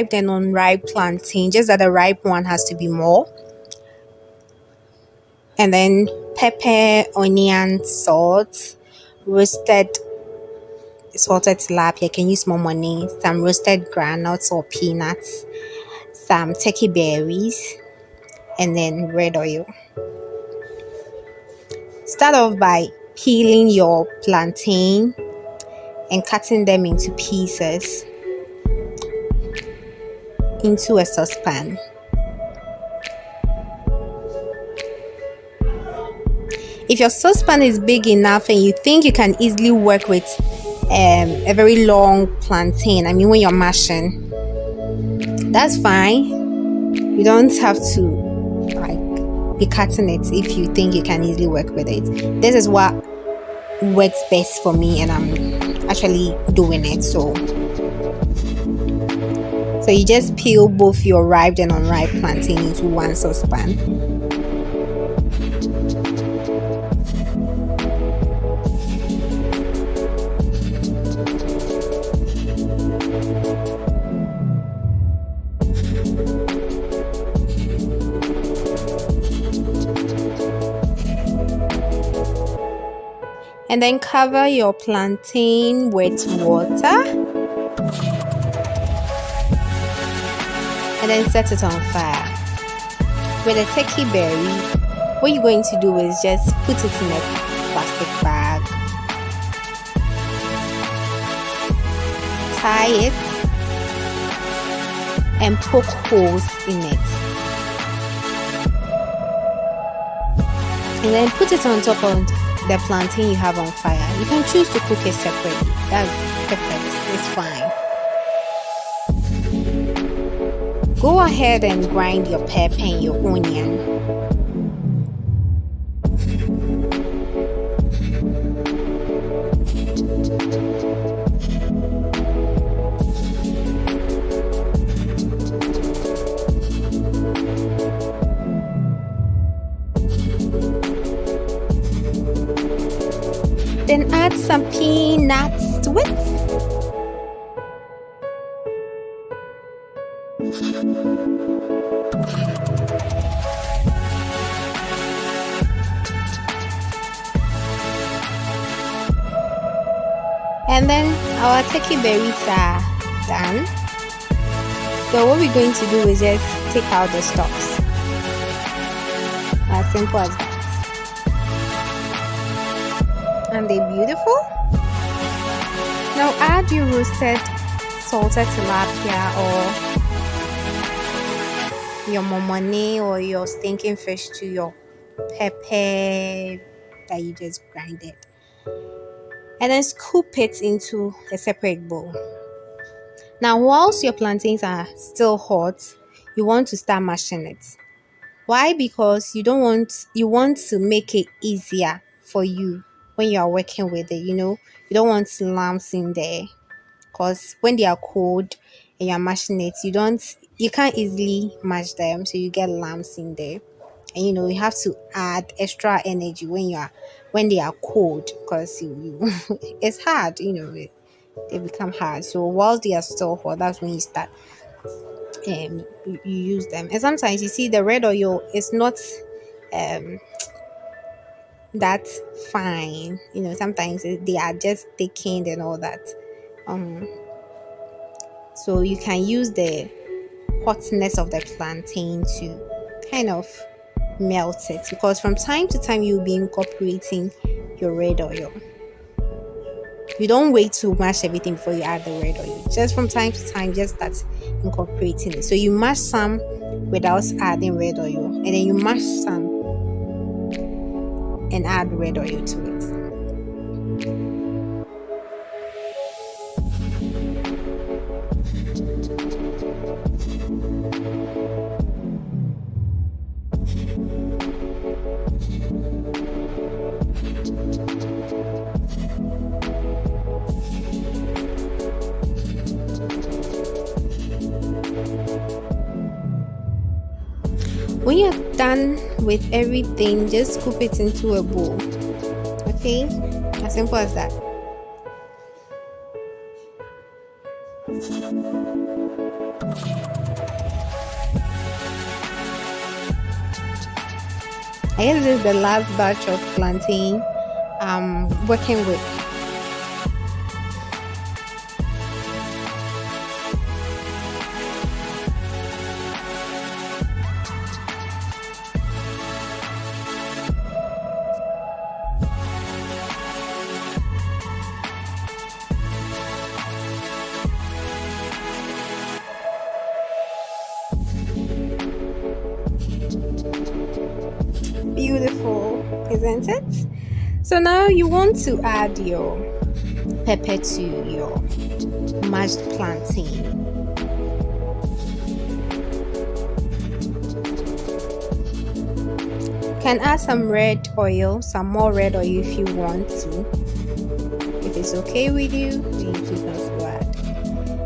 ripe and unripe plantain, just that the ripe one has to be more. And then pepper, onion, salt, roasted salted tilapia. You can use more money, some roasted groundnuts or peanuts, some turkey berries, and then red oil. Start off by peeling your plantain and cutting them into pieces into a saucepan. If your saucepan is big enough and you think you can easily work with a very long plantain, I mean when you're mashing, that's fine. You don't have to like be cutting it if you think you can easily work with it. This is what works best for me, and I'm actually doing it. So you just peel both your ripe and unripe plantain into one saucepan. And then cover your plantain with water. And then set it on fire. With a turkey berry, what you're going to do is just put it in a plastic bag. Tie it and poke holes in it. And then put it on top of the plantain you have on fire. You can choose to cook it separately. That's perfect. It's fine. Go ahead and grind your pepper and your onion. Then add some peanuts to it. And then our turkey berries are done. So what we're going to do is just take out the stalks. As simple as that. And they're beautiful. Now add your roasted salted tilapia or your momone or your stinking fish to your pepper that you just grinded. And then scoop it into a separate bowl. Now, whilst your plantains are still hot, you want to start mashing it. Why? Because you want to make it easier for you when you are working with it. You don't want lumps in there, because when they are cold and you are mashing it, you can't easily mash them, so you get lumps in there. And you have to add extra energy when they are cold, because it's hard, they become hard. So while they are still hot, that's when you start you use them. And sometimes you see the red oil is not that fine, sometimes they are just thickened and all that. So you can use the hotness of the plantain to kind of melt it, because from time to time you'll be incorporating your red oil. You don't wait to mash everything before you add the red oil. Just from time to time, just start incorporating it. So you mash some without adding red oil, and then you mash some and add red oil to it. When you're done with everything, just scoop it into a bowl. Okay? As simple as that. I guess this is the last batch of plantain I'm working with. Beautiful, isn't it? So now you want to add your pepper to your mashed plantain. You can add some red oil, some more red oil if you want to. If it's okay with you, then you choose not to add.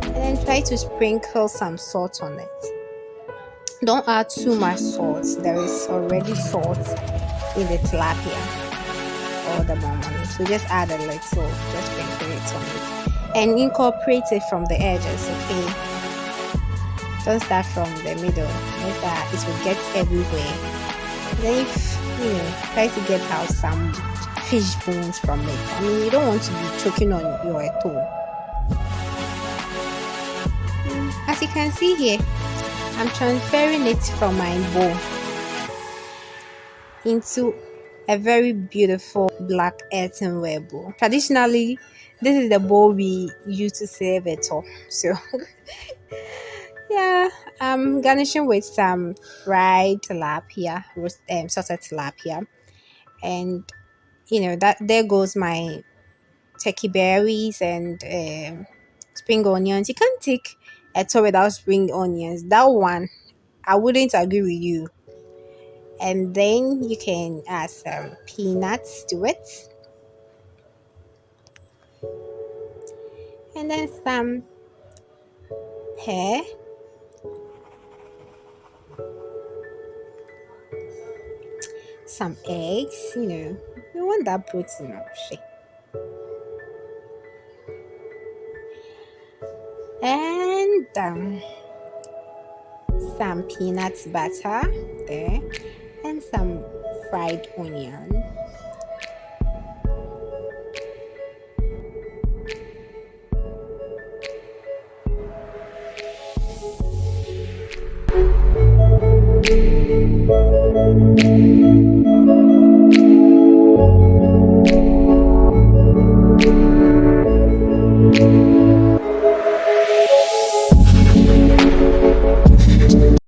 And then try to sprinkle some salt on it. Don't add too much salt. There is already salt in the tilapia or the momoni. So just add a little, just sprinkle it on it. And incorporate it from the edges, okay? Don't start from the middle. Like that, it will get everywhere. Then if try to get out some fish bones from it. I mean, you don't want to be choking on your toe. As you can see here, I'm transferring it from my bowl into a very beautiful black earthenware bowl. Traditionally, this is the bowl we use to serve it all. So yeah, I'm garnishing with some fried tilapia, salted tilapia, and that there goes my turkey berries and spring onions. You can't take a toe without spring onions. That one, I wouldn't agree with you. And then you can add some peanuts to it, and then some pear, some eggs. You want that protein, actually. And some peanut butter there, and some fried onion.